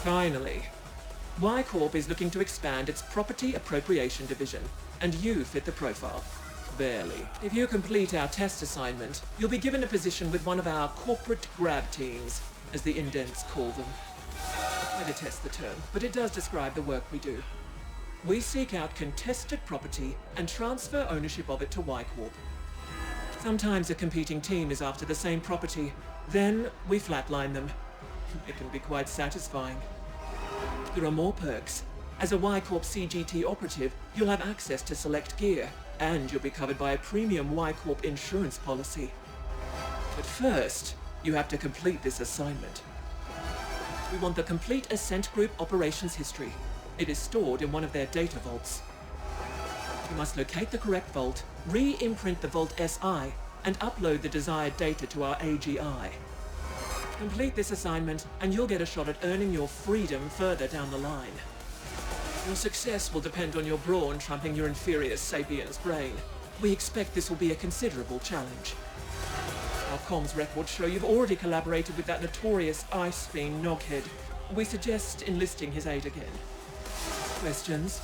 Finally, Y-Corp is looking to expand its property appropriation division, and you fit the profile. Barely. If you complete our test assignment, you'll be given a position with one of our corporate grab teams, as the indents call them. I detest the term, but it does describe the work we do. We seek out contested property and transfer ownership of it to Y-Corp. Sometimes a competing team is after the same property, then we flatline them. It can be quite satisfying. There are more perks. As a Y-Corp CGT operative, you'll have access to select gear, and you'll be covered by a premium Y-Corp insurance policy. But first, you have to complete this assignment. We want the complete Ascent Group operations history. It is stored in one of their data vaults. You must locate the correct vault, re-imprint the Vault SI, and upload the desired data to our AGI. Complete this assignment, and you'll get a shot at earning your freedom further down the line. Your success will depend on your brawn trumping your inferior sapiens brain. We expect this will be a considerable challenge. Our comms records show you've already collaborated with that notorious ice fiend Noghead. We suggest enlisting his aid again. Questions?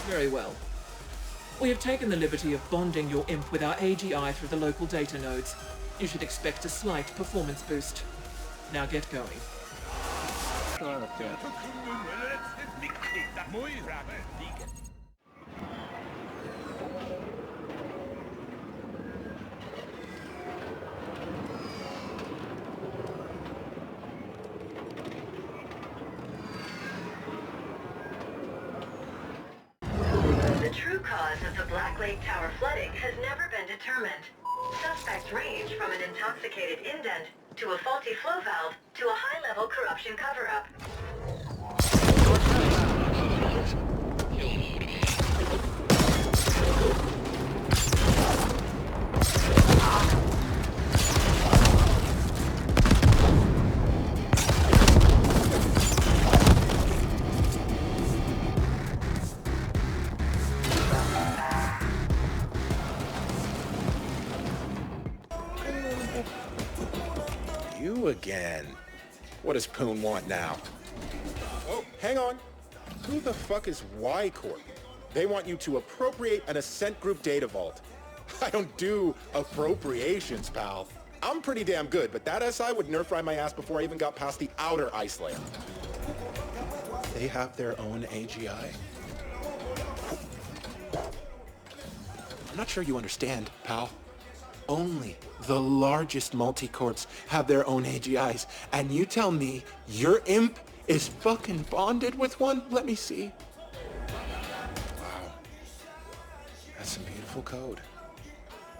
Very well. We have taken the liberty of bonding your imp with our AGI through the local data nodes. You should expect a slight performance boost. Now get going. The true cause of the Black Lake Tower flooding has never been determined. Suspects range from an intoxicated indent, to a faulty flow valve, to a high-level corruption cover-up. You again. What does Poon want now? Oh, hang on. Who the fuck is Y-Corp? They want you to appropriate an Ascent Group data vault. I don't do appropriations, pal. I'm pretty damn good, but that SI would nerf ride my ass before I even got past the outer ice layer. They have their own AGI? I'm not sure you understand, pal. Only the largest multi-corps have their own AGIs, and you tell me your imp is fucking bonded with one? Let me see. Wow. That's some beautiful code.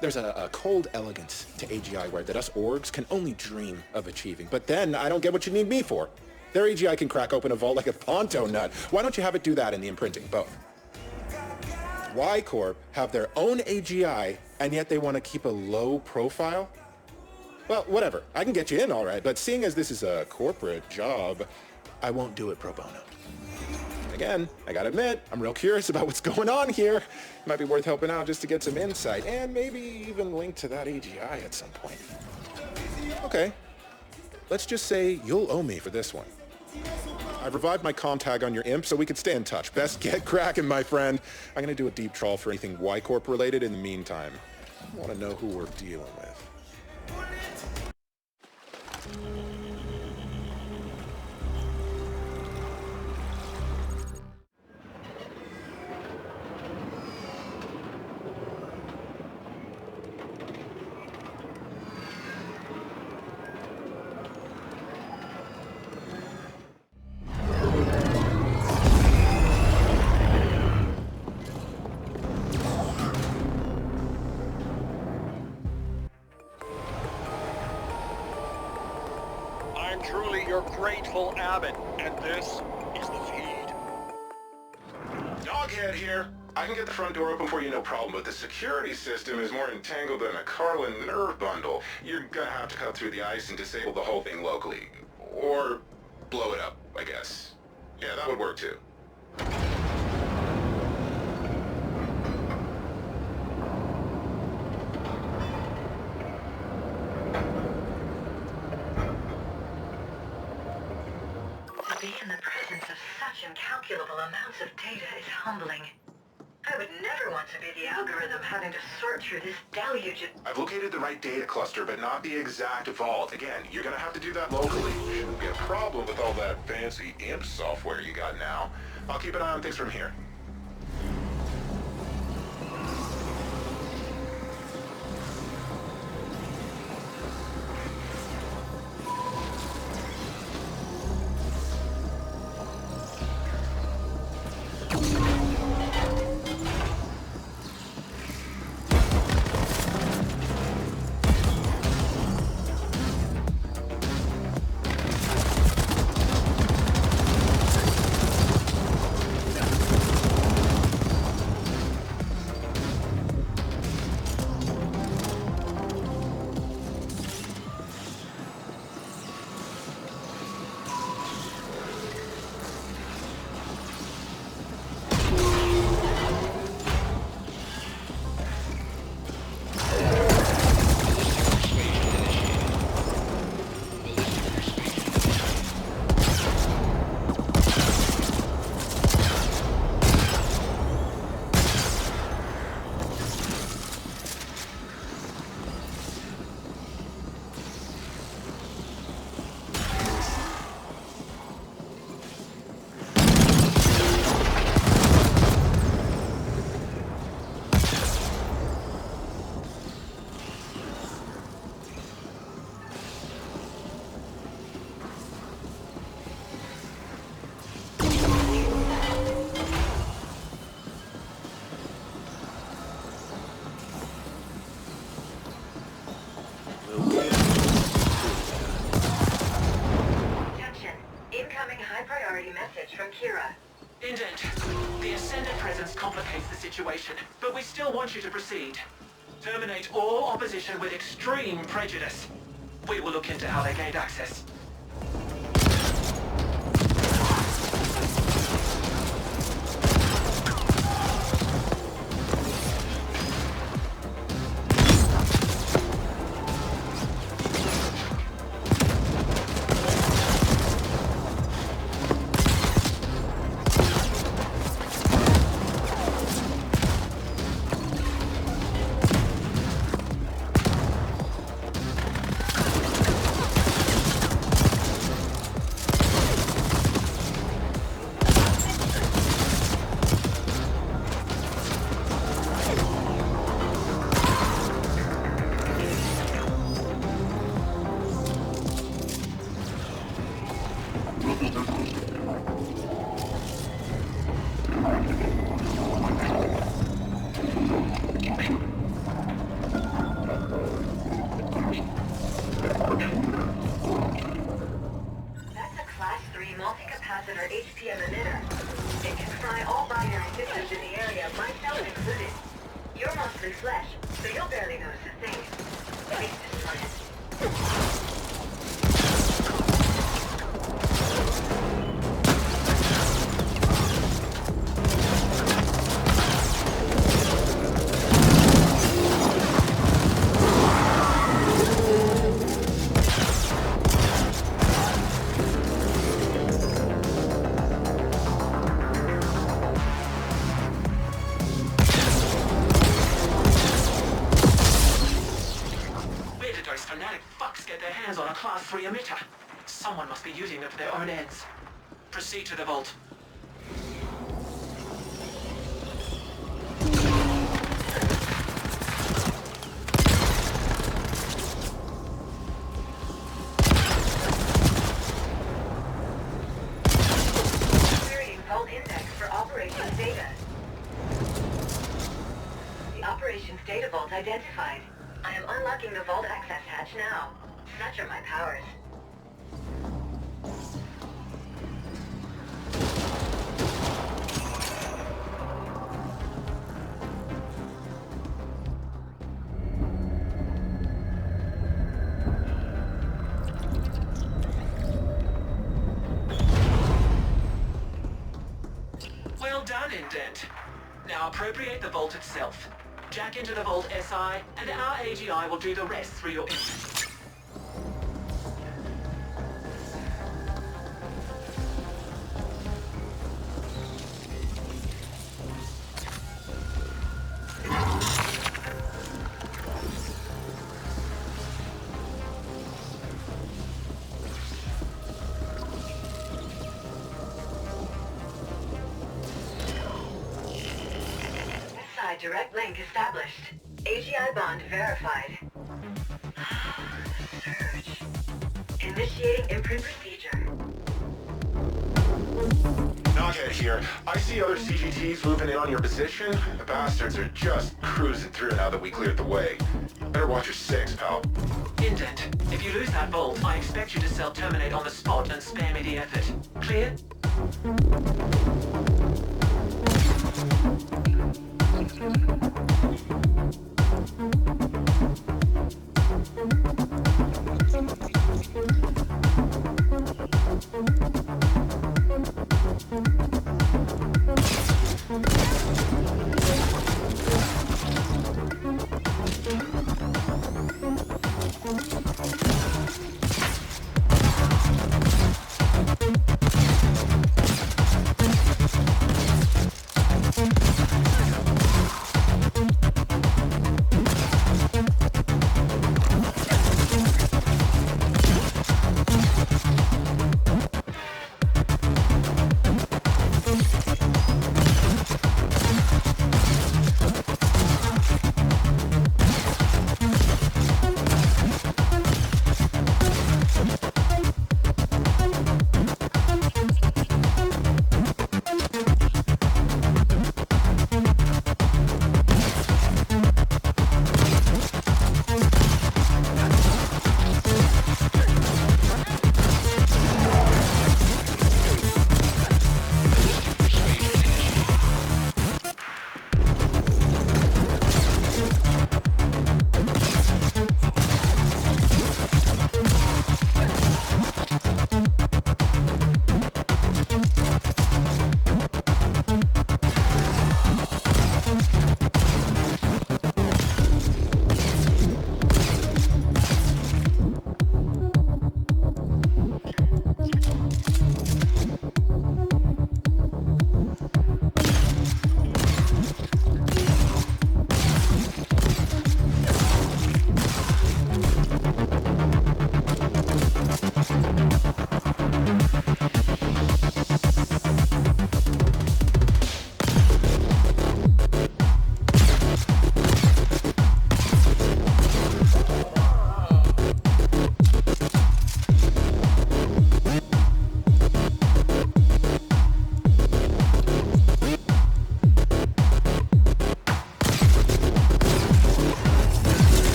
There's a cold elegance to AGI ware that us orgs can only dream of achieving. But then I don't get what you need me for. Their AGI can crack open a vault like a Ponto nut. Why don't you have it do that in the imprinting? Both. Y-Corp have their own AGI, and yet they want to keep a low profile? Well, whatever. I can get you in all right, but seeing as this is a corporate job, I won't do it pro bono. Again, I gotta admit, I'm real curious about what's going on here. Might be worth helping out just to get some insight, and maybe even link to that AGI at some point. Okay. Let's just say you'll owe me for this one. I've revived my comm tag on your imp so we could stay in touch. Best get cracking, my friend. I'm gonna do a deep trawl for anything Y-Corp related in the meantime. I wanna know who we're dealing with. I'm truly your grateful abbot, and this is the feed. Doghead here. I can get the front door open for you, no problem, but the security system is more entangled than a Carlin nerve bundle. You're gonna have to cut through the ice and disable the whole thing locally. Or blow it up, I guess. Yeah, that would work too. incalculable amounts of data is humbling. I would never want to be the algorithm having to sort through this deluge of... I've located the right data cluster, but not the exact vault. Again, you're gonna have to do that locally. Shouldn't be a problem with all that fancy IMP software you got now. I'll keep an eye on things from here. Indent, the Ascendant presence complicates the situation, but we still want you to proceed. Terminate all opposition with extreme prejudice. We will look into how they gained access. Class 3 emitter. Someone must be using them for their own ends. Proceed to the vault. Querying vault index for operations data. The operations data vault identified. I am unlocking the vault access hatch now. Such are my powers. Well done, Indent. Now appropriate the vault itself. Jack into the vault SI, and our AGI will do the rest through your input. AGI direct link established. AGI bond verified. Search. Initiating imprint procedure. Knockhead here. I see other CGTs moving in on your position. The bastards are just cruising through now that we cleared the way. Better watch your six, pal. Indent, if you lose that vault, I expect you to self-terminate on the spot and spare me the effort. Clear?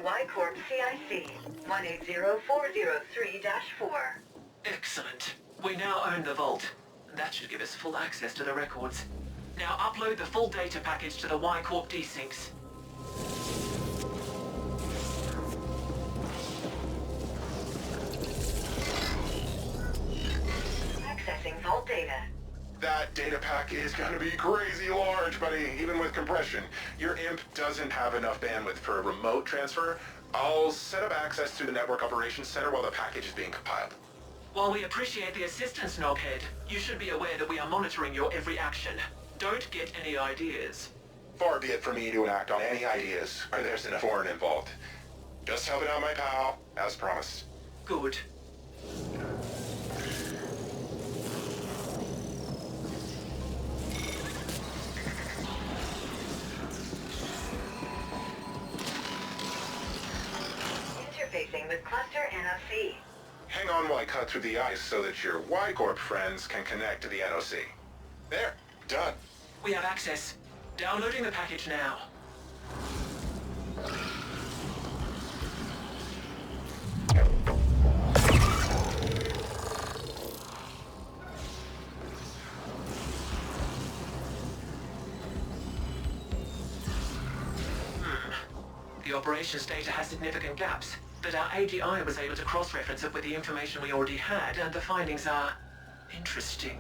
Y-Corp CIC 180403-4. Excellent. We now own the vault. That should give us full access to the records. Now upload the full data package to the Y-Corp desyncs. Accessing vault data. That data pack is gonna be crazy large, buddy, even with compression. Your imp doesn't have enough bandwidth for a remote transfer. I'll set up access through the Network Operations Center while the package is being compiled. While we appreciate the assistance, Noghead, you should be aware that we are monitoring your every action. Don't get any ideas. Far be it from me to enact on any ideas where there's enough foreign involved. Just helping out my pal, as promised. Good. Interfacing with Cluster NOC. Hang on while I cut through the ice so that your Y-Corp friends can connect to the NOC. There, done. We have access. Downloading the package now. The operations data has significant gaps, but our AGI was able to cross-reference it with the information we already had, and the findings are interesting.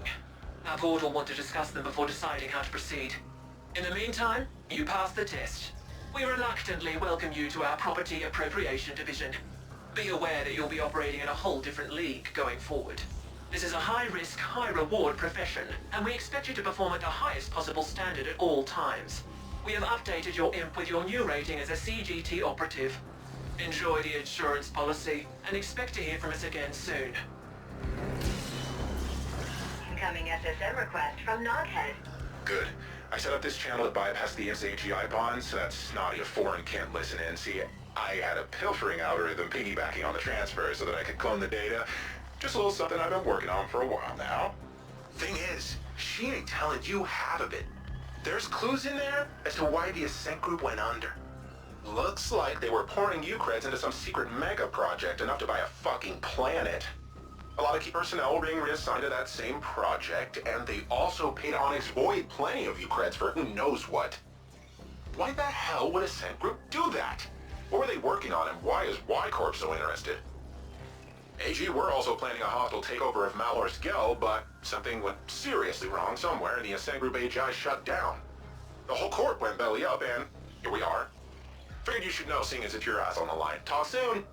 Our board will want to discuss them before deciding how to proceed. In the meantime, you passed the test. We reluctantly welcome you to our Property Appropriation Division. Be aware that you'll be operating in a whole different league going forward. This is a high-risk, high-reward profession, and we expect you to perform at the highest possible standard at all times. We have updated your IMP with your new rating as a CGT operative. Enjoy the insurance policy, and expect to hear from us again soon. Incoming SSM request from Noghead. Good. I set up this channel to bypass the IMP's AGI bonds so that snotty of foreign can't listen in. See, I had a pilfering algorithm piggybacking on the transfer so that I could clone the data. Just a little something I've been working on for a while now. Thing is, she ain't telling you half of it. There's clues in there as to why the Ascent Group went under. Looks like they were pouring Ucreds into some secret mega project enough to buy a fucking planet. A lot of key personnel were being reassigned to that same project, and they also paid Onyx Void plenty of Ucreds for who knows what. Why the hell would Ascent Group do that? What were they working on, and why is Y-Corp so interested? AG, we're also planning a hostile takeover of Malor's Gel, but something went seriously wrong somewhere, and the Ascent Group AGI shut down. The whole corp went belly up, and here we are. Figured you should know, seeing as it's your ass on the line. Talk soon!